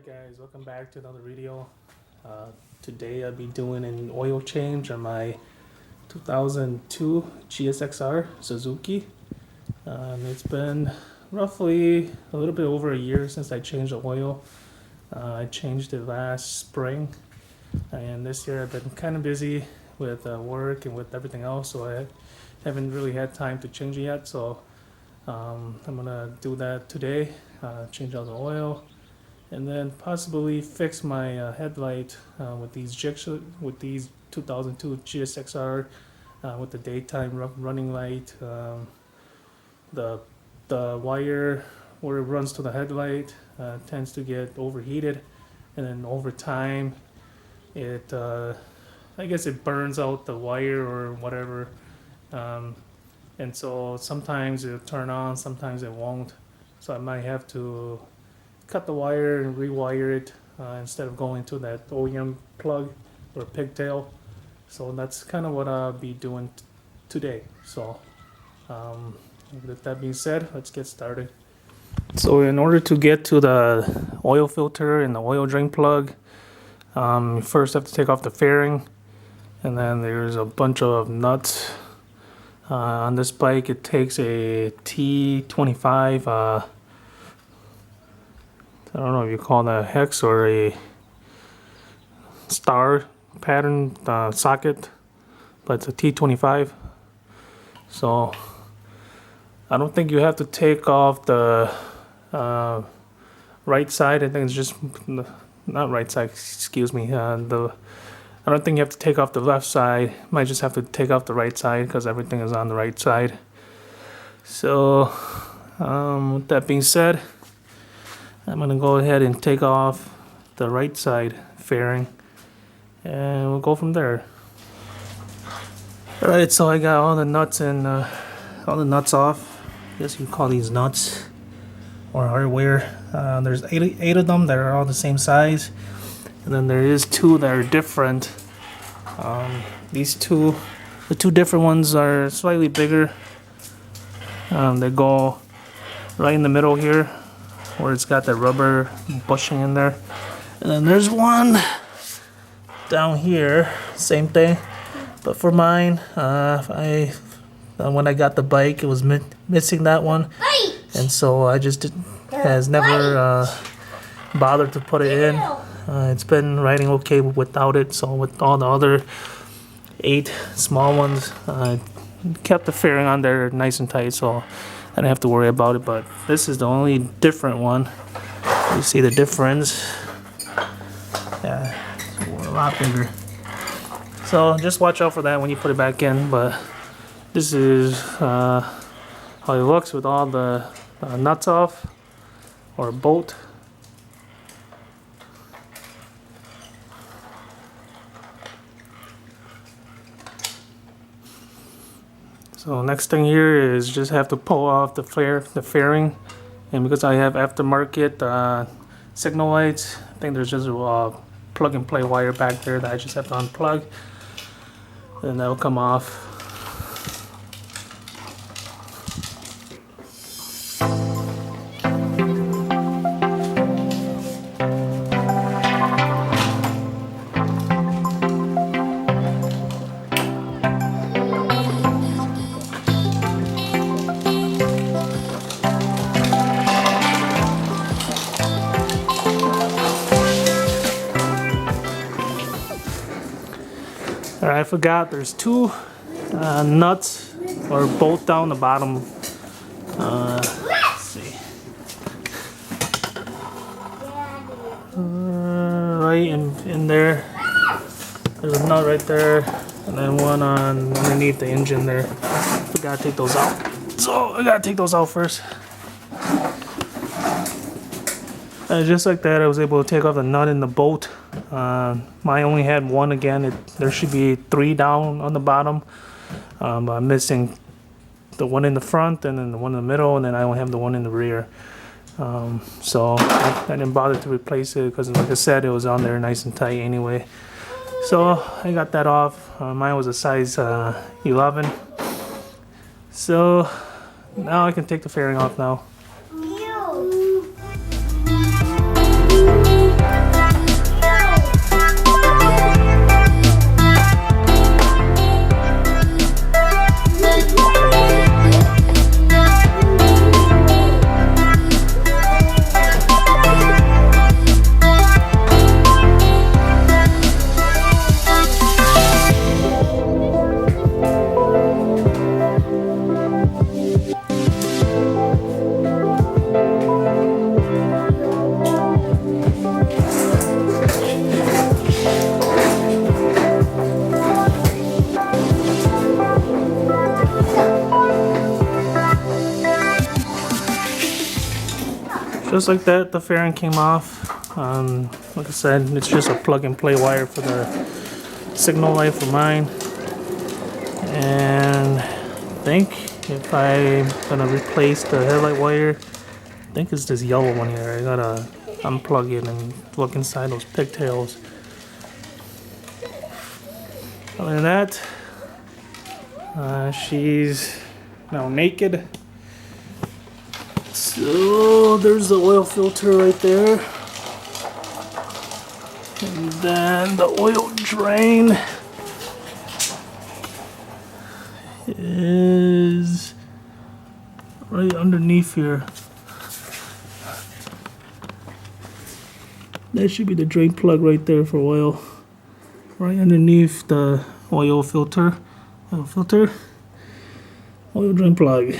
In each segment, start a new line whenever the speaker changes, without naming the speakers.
Alright guys, welcome back to another video. Today I'll be doing an oil change on my 2002 GSXR Suzuki. It's been roughly a little bit over a year since I changed the oil. I changed it last spring, and this year I've been kind of busy with work and with everything else, so I haven't really had time to change it yet. So I'm gonna do that today, change out the oil, and then possibly fix my headlight with these 2002 GSXR with the daytime running light. The wire where it runs to the headlight tends to get overheated, and then over time it I guess it burns out the wire or whatever, and so sometimes it'll turn on, sometimes it won't. So I might have to cut the wire and rewire it instead of going to that OEM plug or pigtail. So that's kind of what I'll be doing today. So with that being said, let's get started. So in order to get to the oil filter and the oil drain plug, you first have to take off the fairing, and then there's a bunch of nuts. On this bike it takes a T25 I don't know if you call that a hex or a star pattern socket, but it's a T25. So I don't think you have to take off the right side. I think it's just not right side, excuse me. I don't think you have to take off the left side. You might just have to take off the right side because everything is on the right side. So with that being said, I'm going to go ahead and take off the right side fairing, and we'll go from there. Alright, so I got all the nuts off. I guess you call these nuts or hardware. There's eight of them that are all the same size, and then there is two that are different. The two different ones are slightly bigger. They go right in the middle here, where it's got the rubber bushing in there, and then there's one down here, same thing. But for mine, when I got the bike, it was missing that one, and so I just has never bothered to put it in. It's been riding okay without it. So with all the other 8 small ones, kept the fairing on there nice and tight, so I don't have to worry about it. But this is the only different one. You see the difference? Yeah, it's a lot bigger. So just watch out for that when you put it back in. But this is how it looks with all the nuts off, or bolt. So next thing here is just have to pull off the fairing, and because I have aftermarket signal lights, I think there's just a plug and play wire back there that I just have to unplug, and that'll come off. Alright, I forgot there's 2 nuts or bolt down the bottom. Let's see. Right in there. There's a nut right there, and then one underneath the engine there. Forgot to take those out. So I gotta take those out first. And just like that, I was able to take off the nut and the bolt. Mine only had one again. There should be 3 down on the bottom. But I'm missing the one in the front, and then the one in the middle, and then I only have the one in the rear. So I didn't bother to replace it because, like I said, it was on there nice and tight anyway. So I got that off. Mine was a size 11. So now I can take the fairing off now. Just like that, the fairing came off. Like I said, it's just a plug and play wire for the signal light for mine. And I think if I'm gonna replace the headlight wire, I think it's this yellow one here. I gotta unplug it and look inside those pigtails. Other than that, she's now naked. So there's the oil filter right there. And then the oil drain is right underneath here. That should be the drain plug right there for oil. Right underneath the oil filter. Oil drain plug.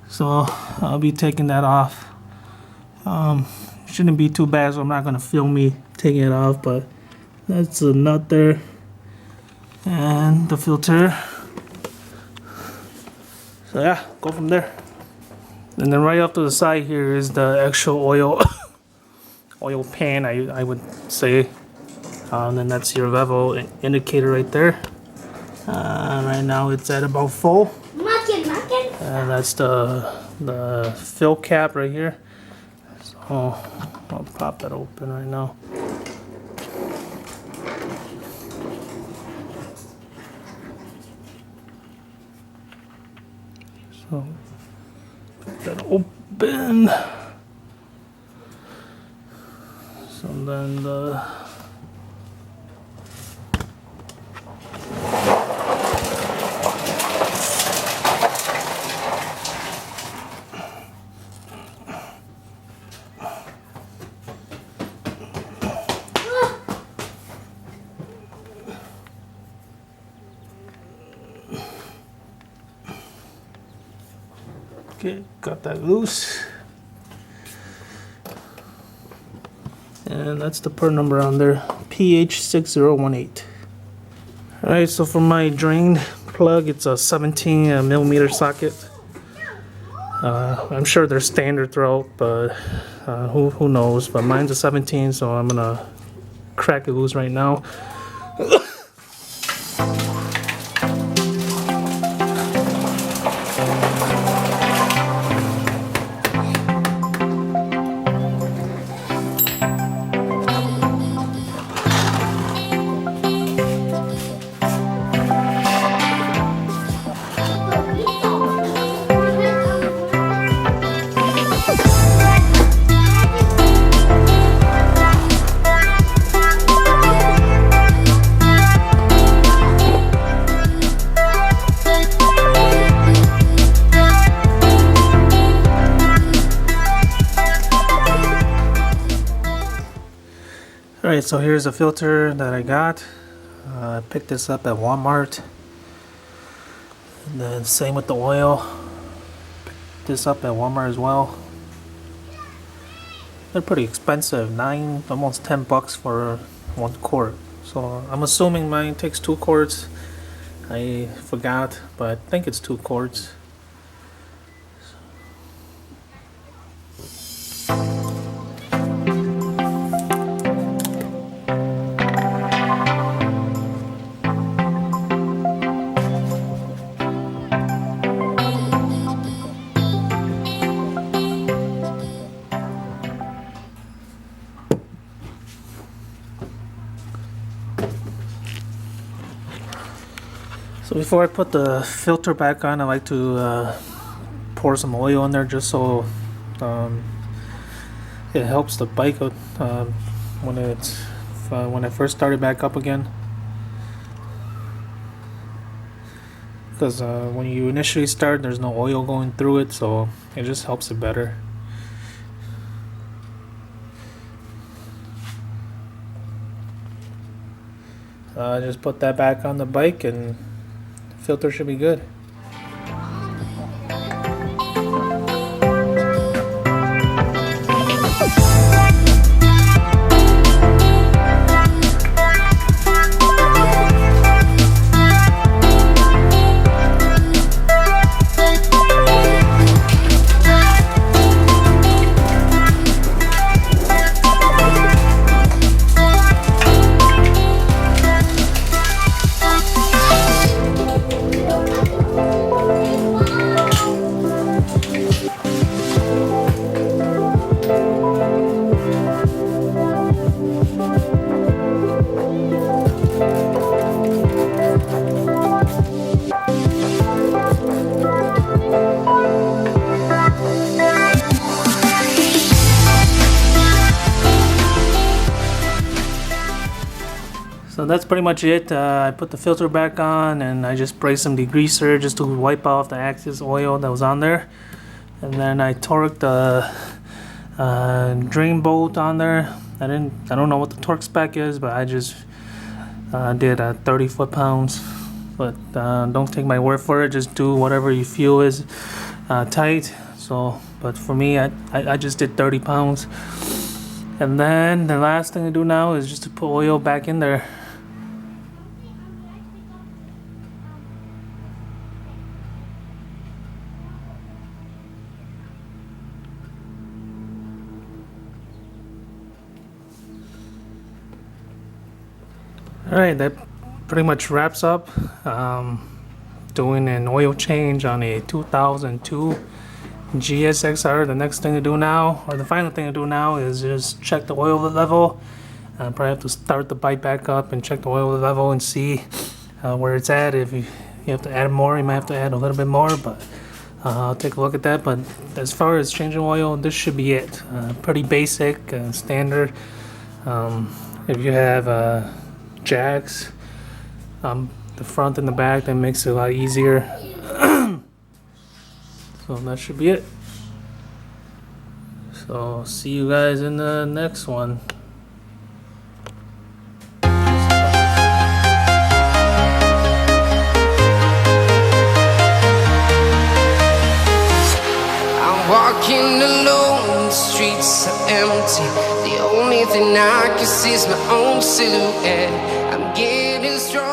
So I'll be taking that off. Shouldn't be too bad, so I'm not gonna film me taking it off, but that's a nut there. And the filter. So yeah, go from there. And then right off to the side here is the actual oil oil pan, I would say. And then that's your level indicator right there. Right now it's at about full. And that's the fill cap right here. So I'll pop that open right now. So put that open. So then the okay, got that loose. And that's the part number on there, PH6018. Alright, so for my drain plug, it's a 17 millimeter socket. I'm sure they're standard throughout, but who knows? But mine's a 17, so I'm gonna crack it loose right now. Alright, so here's a filter that I got. I picked this up at Walmart. And then same with the oil. Picked this up at Walmart as well. They're pretty expensive, almost 10 bucks for 1 quart. So I'm assuming mine takes 2 quarts. I forgot, but I think it's 2 quarts. So before I put the filter back on, I like to pour some oil in there just so it helps the bike out when I first started back up again. Because when you initially start, there's no oil going through it, so it just helps it better. Just put that back on the bike and filter should be good. So that's pretty much it. I put the filter back on and I just sprayed some degreaser just to wipe off the excess oil that was on there. And then I torqued the drain bolt on there. I don't know what the torque spec is, but I just did 30 foot-pounds. But don't take my word for it. Just do whatever you feel is tight. So, but for me, I just did 30 pounds. And then the last thing to do now is just to put oil back in there. Alright, that pretty much wraps up doing an oil change on a 2002 GSXR. The next thing to do now, or the final thing to do now, is just check the oil level. Probably have to start the bike back up and check the oil level and see where it's at. If you have to add more, you might have to add a little bit more, but I'll take a look at that. But as far as changing oil, this should be it. Pretty basic, standard. If you have jacks, the front and the back, that makes it a lot easier. So that should be it. So see you guys in the next one.
I'm walking alone, the streets are empty. The only thing I can see is my own silhouette. I'm getting strong.